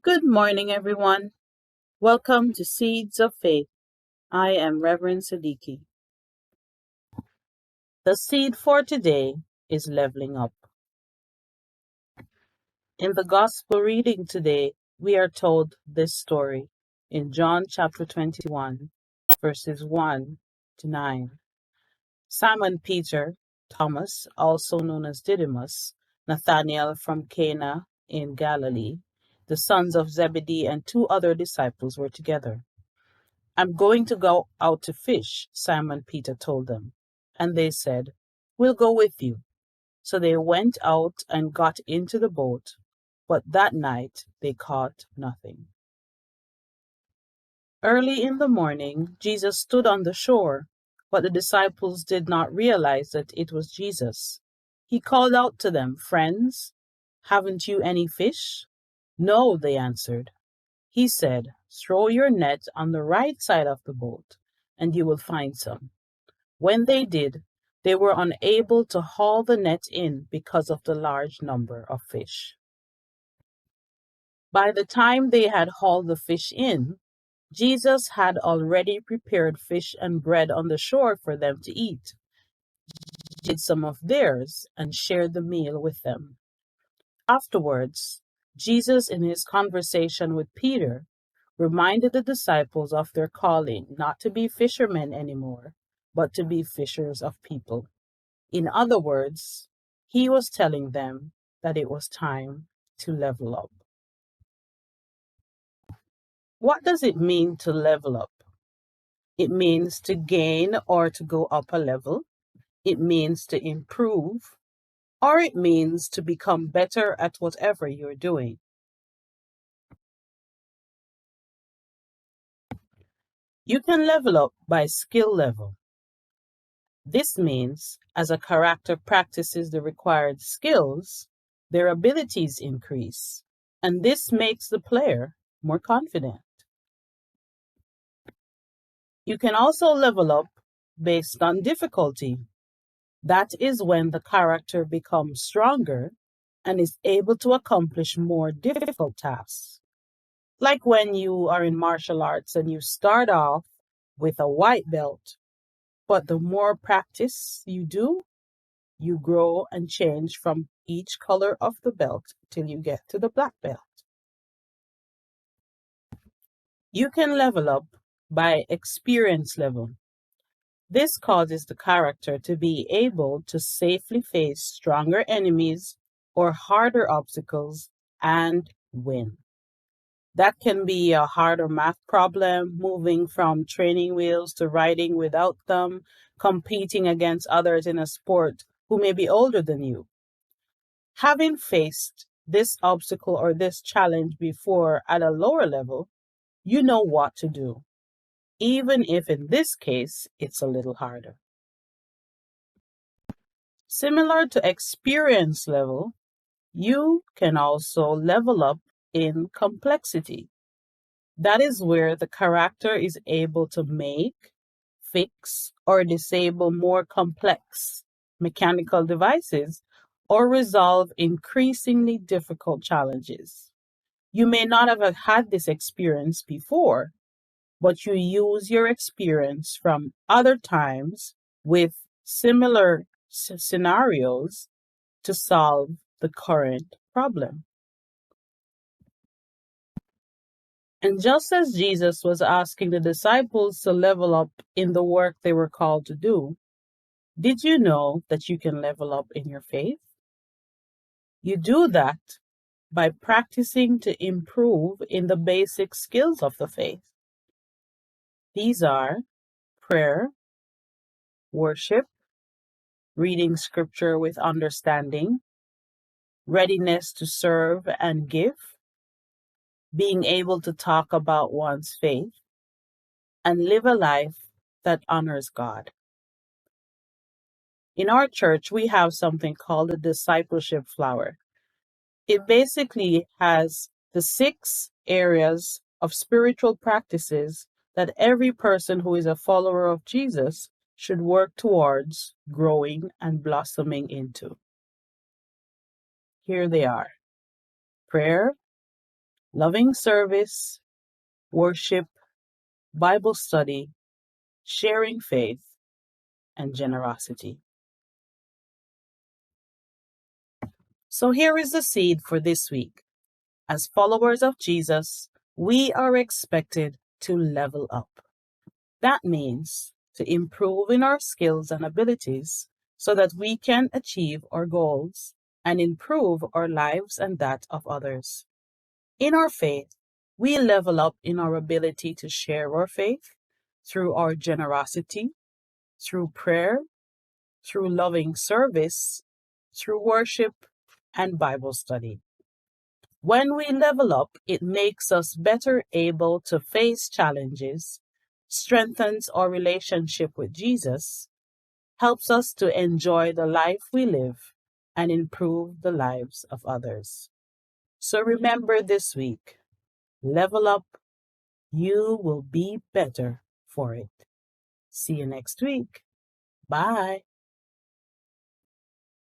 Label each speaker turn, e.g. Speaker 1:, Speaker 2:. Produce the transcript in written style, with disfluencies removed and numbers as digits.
Speaker 1: Good morning, everyone. Welcome to Seeds of Faith. I am Reverend Siddiqui. The seed for today is leveling up. In the gospel reading today, we are told this story in John chapter 21, verses 1 to 9. Simon Peter, Thomas, also known as Didymus, Nathanael from Cana in Galilee, the sons of Zebedee, and two other disciples were together. "I'm going to go out to fish," Simon Peter told them. And they said, "We'll go with you." So they went out and got into the boat, but that night they caught nothing. Early in the morning, Jesus stood on the shore, but the disciples did not realize that it was Jesus. He called out to them, "Friends, haven't you any fish?" "No," they answered. He said, "Throw your net on the right side of the boat, and you will find some." When they did, they were unable to haul the net in because of the large number of fish. By the time they had hauled the fish in, Jesus had already prepared fish and bread on the shore for them to eat. He did some of theirs and shared the meal with them. Afterwards, Jesus, in his conversation with Peter, reminded the disciples of their calling not to be fishermen anymore, but to be fishers of people. In other words, he was telling them that it was time to level up. What does it mean to level up? It means to gain or to go up a level. It means to improve, or it means to become better at whatever you're doing. You can level up by skill level. This means, as a character practices the required skills, their abilities increase, and this makes the player more confident. You can also level up based on difficulty. That is when the character becomes stronger and is able to accomplish more difficult tasks. Like when you are in martial arts and you start off with a white belt, but the more practice you do, you grow and change from each color of the belt till you get to the black belt. You can level up by experience level. This causes the character to be able to safely face stronger enemies or harder obstacles and win. That can be a harder math problem, moving from training wheels to riding without them, competing against others in a sport who may be older than you. Having faced this obstacle or this challenge before at a lower level, you know what to do, even if in this case it's a little harder. Similar to experience level, you can also level up in complexity. That is where the character is able to make, fix, or disable more complex mechanical devices or resolve increasingly difficult challenges. You may not have had this experience before, but you use your experience from other times with similar scenarios to solve the current problem. And just as Jesus was asking the disciples to level up in the work they were called to do, did you know that you can level up in your faith? You do that by practicing to improve in the basic skills of the faith. These are prayer, worship, reading scripture with understanding, readiness to serve and give, being able to talk about one's faith, and live a life that honors God. In our church, we have something called the discipleship flower. It basically has the 6 areas of spiritual practices that every person who is a follower of Jesus should work towards growing and blossoming into. Here they are: prayer, loving service, worship, Bible study, sharing faith, and generosity. So here is the seed for this week. As followers of Jesus, we are expected to level up. That means to improve in our skills and abilities so that we can achieve our goals and improve our lives and that of others. In our faith, we level up in our ability to share our faith through our generosity, through prayer, through loving service, through worship, and Bible study. When we level up, it makes us better able to face challenges, strengthens our relationship with Jesus, helps us to enjoy the life we live, and improve the lives of others. So remember this week, level up, you will be better for it. See you next week. Bye.